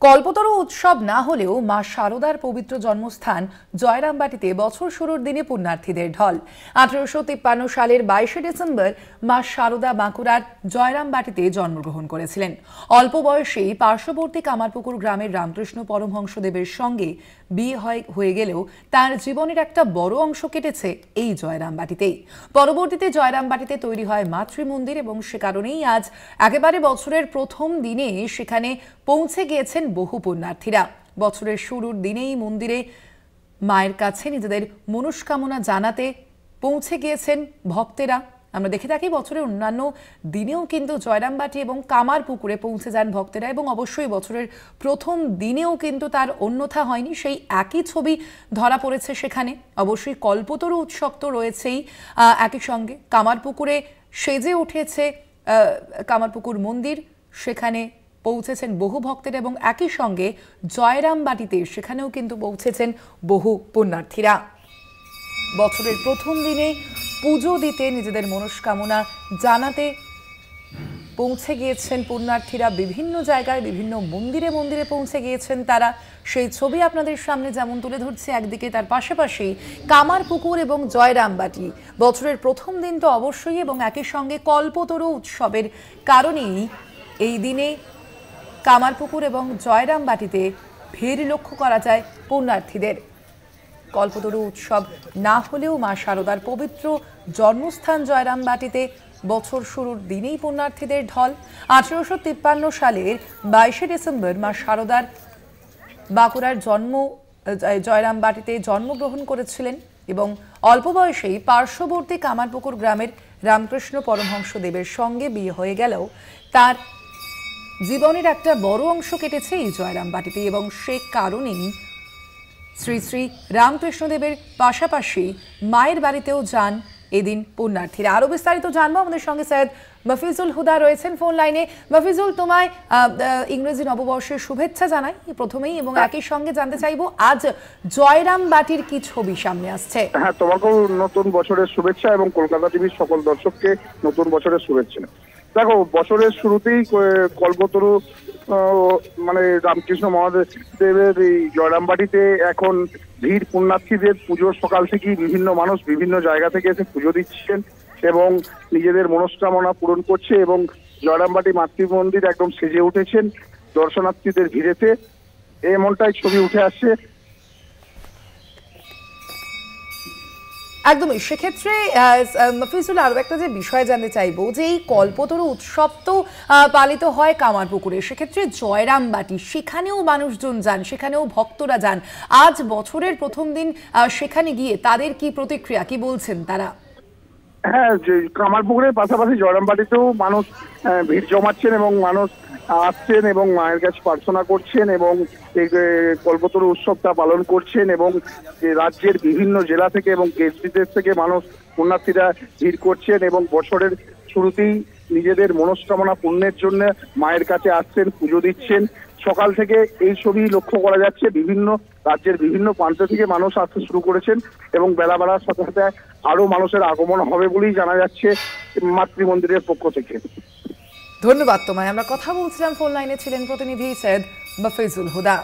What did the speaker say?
কল্পতরু উৎসব না হলেও মা শারদার পবিত্র জন্মস্থান জয়রামবাটিতে বছর শুরুর দিনে পুণ্যার্থীদের ঢল। 1853 সালের 22 ডিসেম্বর মা শারদা বাঁকুড়ার জয়রামবাটিতে জন্মগ্রহণ করেছিলেন। অল্প বয়সেই পার্শ্ববর্তী কামারপুকুর গ্রামের রামকৃষ্ণ পরমহংসদেবের সঙ্গে বিয়ে হয়ে গেলেও তার জীবনের একটা বড় অংশ কেটেছে এই জয়রামবাটিতেই। পরবর্তীতে জয়রামবাটিতে তৈরি হয় মাতৃমন্দির এবং সে কারণেই আজ একেবারে বছরের প্রথম দিনে সেখানে পৌঁছে গিয়েছেন বহু পুণ্যার্থীরা। বছরের শুরুর দিনেই মন্দিরে মায়ের কাছে নিজেদের মনস্কামনা জানাতে পৌঁছে গিয়েছেন ভক্তেরা। আমরা দেখে থাকি বছরের অন্যান্য দিনেও কিন্তু জয়রামবাটি এবং কামারপুকুরে পৌঁছে যান ভক্তেরা, এবং অবশ্যই বছরের প্রথম দিনেও কিন্তু তার অন্যথা হয়নি, সেই একই ছবি ধরা পড়েছে সেখানে। অবশ্যই কল্পতরু উৎসব তো রয়েছেই, একই সঙ্গে কামারপুকুরে সেজে উঠেছে কামারপুকুর মন্দির, সেখানে পৌঁছেছেন বহু ভক্তেরা, এবং একই সঙ্গে জয়রামবাটিতে সেখানেও কিন্তু পৌঁছেছেন বহু পুণ্যার্থীরা। বছরের প্রথম দিনে পুজো দিতে, নিজেদের মনস্কামনা জানাতে পৌঁছে গিয়েছেন পুণ্যার্থীরা। বিভিন্ন জায়গায় বিভিন্ন মন্দিরে মন্দিরে পৌঁছে গিয়েছেন তারা। সেই ছবি আপনাদের সামনে যেমন তুলে ধরছে, একদিকে তার পাশাপাশি কামারপুকুর এবং জয়রামবাটি। বছরের প্রথম দিন তো অবশ্যই, এবং একই সঙ্গে কল্পতরু উৎসবের কারণেই এই দিনে কামারপুকুর এবং জয়রামবাটিতে ভিড় লক্ষ্য করা যায় পুণ্যার্থীদের। কল্পতরু উৎসব না হলেও মা শারদার পবিত্র জন্মস্থান জয়রামবাটিতে বছর শুরুর দিনেই পুণ্যার্থীদের ঢল। 1853 সালের 22 ডিসেম্বর মা শারদার বাঁকুড়ার জয়রামবাটিতে জন্মগ্রহণ করেছিলেন, এবং অল্প বয়সেই পার্শ্ববর্তী কামারপুকুর গ্রামের রামকৃষ্ণ পরমহংসদেবের সঙ্গে বিয়ে হয়ে গেলেও তার জীবনের একটা বড় অংশ কেটেছে এই জয়রামবাটিতে, এবং সে কারণেই শ্রী শ্রী রামকৃষ্ণদেবের পাশাপাশি মায়ের বাড়িতেও যান এদিন পুণ্যার্থীরা। আরো বিস্তারিত জানবো, আমাদের সঙ্গে সৈয়দ মফিজুল হুদা রয়েছেন ফোন লাইনে। মফিজুল, তোমায় ইংরেজি নববর্ষের শুভেচ্ছা জানাই প্রথমেই, এবং একই সঙ্গে জানতে চাইবো আজ জয়রামবাটির কি ছবি সামনে আসছে। হ্যাঁ, তোমাকেও নতুন বছরের শুভেচ্ছা এবং কলকাতা টিভির সকল দর্শককে নতুন বছরের শুভেচ্ছা। দেখো, বছরের শুরুতেই কল্পতরু মানে রামকৃষ্ণ মহাদেবের এই জয়রামবাটিতে এখন ভিড় পুণ্যার্থীদের। পুজোর সকাল থেকেই বিভিন্ন মানুষ বিভিন্ন জায়গা থেকে এসে পুজো দিচ্ছেন এবং নিজেদের মনস্কামনা পূরণ করছে, এবং জয়রামবাটি মাতৃমন্দির একদম সেজে উঠেছেন দর্শনার্থীদের ভিড়েতে, এমনটাই ছবি উঠে আসছে। একদমই। সেক্ষেত্রে মফিজুল, আরো একটা যে বিষয় জানতে চাইবো, যে এই কল্পতরু উৎসব তো পালিত হয় কামারপুকুরে, সেক্ষেত্রে জয়রামবাটি সেখানেও মানুষজন যান, সেখানেও ভক্তরা যান। আজ বছরের প্রথম দিন সেখানে গিয়ে তাদের কি প্রতিক্রিয়া, কি বলছেন তারা? হ্যাঁ, যে কামারপুকুরের পাশাপাশি জয়রামবাটিতেও মানুষ ভিড় জমাচ্ছেন এবং মানুষ আসছেন এবং মায়ের কাছে প্রার্থনা করছেন এবং এই কল্পতরু উৎসবটা পালন করছেন, এবং রাজ্যের বিভিন্ন জেলা থেকে এবং দেশ বিদেশ থেকে মানুষ পুণ্যার্থীরা ভিড় করছেন এবং বছরের শুরুতেই নিজেদের মনস্কামনা পূর্ণের জন্য মায়ের কাছে আসছেন, পুজো দিচ্ছেন। সকাল থেকে এই ছবি লক্ষ্য করা যাচ্ছে, বিভিন্ন রাজ্যের বিভিন্ন প্রান্ত থেকে মানুষ আসতে শুরু করেছেন, এবং বেলা বাড়ার সাথে সাথে আরো মানুষের আগমন হবে বলেই জানা যাচ্ছে মাতৃমন্দিরের পক্ষ থেকে। ধন্যবাদ তোমায়। আমরা কথা বলছিলাম, ফোন লাইনে ছিলেন প্রতিনিধি সৈয়দ মফিজুল হুদা।